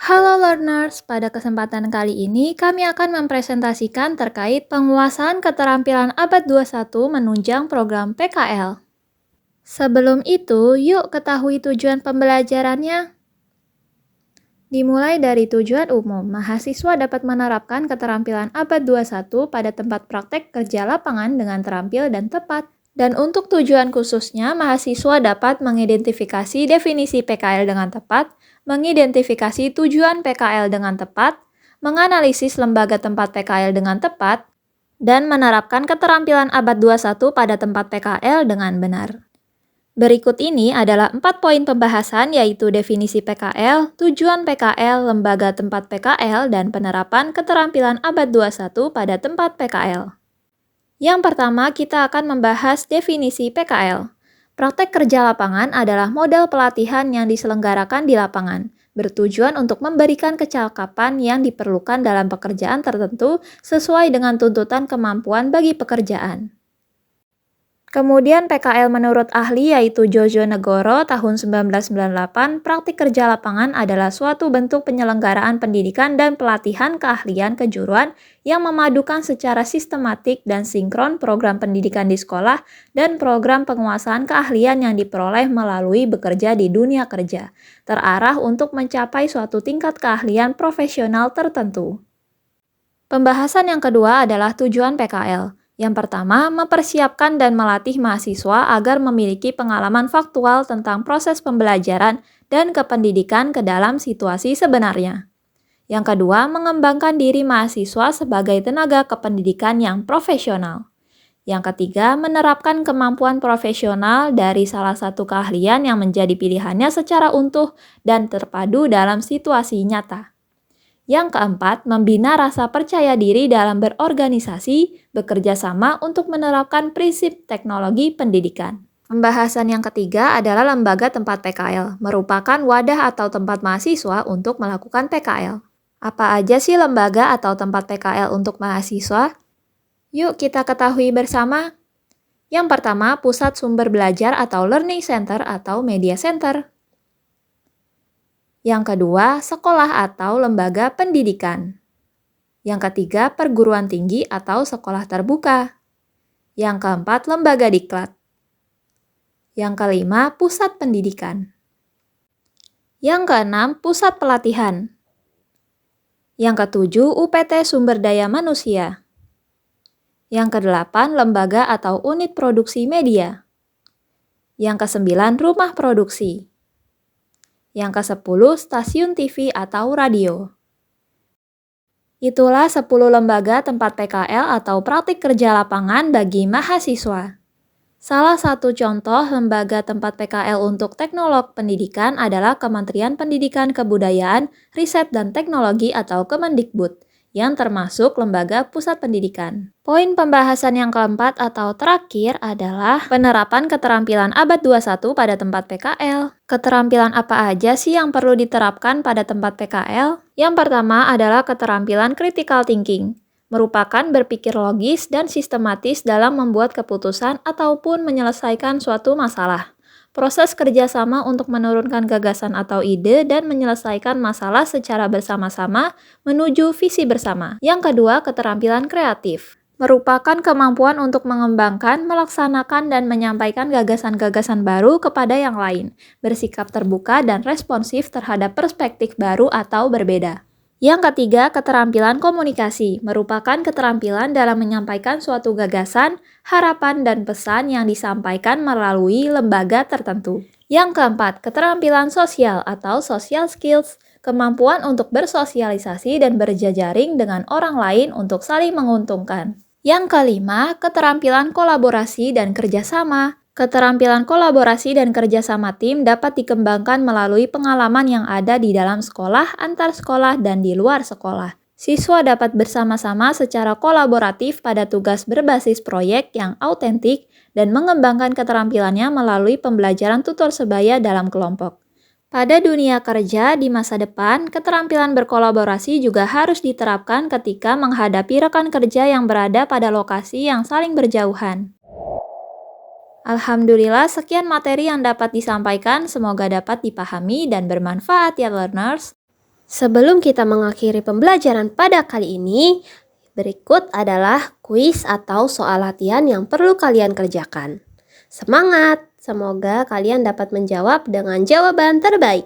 Halo learners, pada kesempatan kali ini kami akan mempresentasikan terkait penguasaan keterampilan abad 21 menunjang program PKL. Sebelum itu, yuk ketahui tujuan pembelajarannya. Dimulai dari tujuan umum, mahasiswa dapat menerapkan keterampilan abad 21 pada tempat praktek kerja lapangan dengan terampil dan tepat. Dan untuk tujuan khususnya, mahasiswa dapat mengidentifikasi definisi PKL dengan tepat, mengidentifikasi tujuan PKL dengan tepat, menganalisis lembaga tempat PKL dengan tepat, dan menerapkan keterampilan abad 21 pada tempat PKL dengan benar. Berikut ini adalah 4 poin pembahasan, yaitu definisi PKL, tujuan PKL, lembaga tempat PKL, dan penerapan keterampilan abad 21 pada tempat PKL. Yang pertama, kita akan membahas definisi PKL. Praktek kerja lapangan adalah model pelatihan yang diselenggarakan di lapangan, bertujuan untuk memberikan kecakapan yang diperlukan dalam pekerjaan tertentu sesuai dengan tuntutan kemampuan bagi pekerjaan. Kemudian PKL menurut ahli yaitu Jojo Negoro tahun 1998, praktik kerja lapangan adalah suatu bentuk penyelenggaraan pendidikan dan pelatihan keahlian kejuruan yang memadukan secara sistematik dan sinkron program pendidikan di sekolah dan program penguasaan keahlian yang diperoleh melalui bekerja di dunia kerja, terarah untuk mencapai suatu tingkat keahlian profesional tertentu. Pembahasan yang kedua adalah tujuan PKL. Yang pertama, mempersiapkan dan melatih mahasiswa agar memiliki pengalaman faktual tentang proses pembelajaran dan kependidikan ke dalam situasi sebenarnya. Yang kedua, mengembangkan diri mahasiswa sebagai tenaga kependidikan yang profesional. Yang ketiga, menerapkan kemampuan profesional dari salah satu keahlian yang menjadi pilihannya secara utuh dan terpadu dalam situasi nyata. Yang keempat, membina rasa percaya diri dalam berorganisasi, bekerja sama untuk menerapkan prinsip teknologi pendidikan. Pembahasan yang ketiga adalah lembaga tempat PKL, merupakan wadah atau tempat mahasiswa untuk melakukan PKL. Apa aja sih lembaga atau tempat PKL untuk mahasiswa? Yuk kita ketahui bersama. Yang pertama, pusat sumber belajar atau learning center atau media center. Yang kedua, sekolah atau lembaga pendidikan. Yang ketiga, perguruan tinggi atau sekolah terbuka. Yang keempat, lembaga diklat. Yang kelima, pusat pendidikan. Yang keenam, pusat pelatihan. Yang ketujuh, UPT sumber daya manusia. Yang kedelapan, lembaga atau unit produksi media. Yang kesembilan, rumah produksi. Yang ke-10, stasiun TV atau radio. Itulah 10 lembaga tempat PKL atau praktik kerja lapangan bagi mahasiswa. Salah satu contoh lembaga tempat PKL untuk teknolog pendidikan adalah Kementerian Pendidikan Kebudayaan, Riset dan Teknologi atau Kemendikbud, yang termasuk lembaga pusat pendidikan. Poin pembahasan yang keempat atau terakhir adalah penerapan keterampilan abad 21 pada tempat PKL. Keterampilan apa aja sih yang perlu diterapkan pada tempat PKL? Yang pertama adalah keterampilan critical thinking, merupakan berpikir logis dan sistematis dalam membuat keputusan ataupun menyelesaikan suatu masalah. Proses kerjasama untuk menurunkan gagasan atau ide dan menyelesaikan masalah secara bersama-sama menuju visi bersama. Yang kedua, keterampilan kreatif. Merupakan kemampuan untuk mengembangkan, melaksanakan, dan menyampaikan gagasan-gagasan baru kepada yang lain, bersikap terbuka dan responsif terhadap perspektif baru atau berbeda. Yang ketiga, keterampilan komunikasi, merupakan keterampilan dalam menyampaikan suatu gagasan, harapan, dan pesan yang disampaikan melalui lembaga tertentu. Yang keempat, keterampilan sosial atau social skills, kemampuan untuk bersosialisasi dan berjejaring dengan orang lain untuk saling menguntungkan. Yang kelima, keterampilan kolaborasi dan kerjasama. Keterampilan kolaborasi dan kerjasama tim dapat dikembangkan melalui pengalaman yang ada di dalam sekolah, antar sekolah, dan di luar sekolah. Siswa dapat bersama-sama secara kolaboratif pada tugas berbasis proyek yang autentik dan mengembangkan keterampilannya melalui pembelajaran tutor sebaya dalam kelompok. Pada dunia kerja di masa depan, keterampilan berkolaborasi juga harus diterapkan ketika menghadapi rekan kerja yang berada pada lokasi yang saling berjauhan. Alhamdulillah, sekian materi yang dapat disampaikan. Semoga dapat dipahami dan bermanfaat ya learners. Sebelum kita mengakhiri pembelajaran pada kali ini, berikut adalah kuis atau soal latihan yang perlu kalian kerjakan. Semangat! Semoga kalian dapat menjawab dengan jawaban terbaik.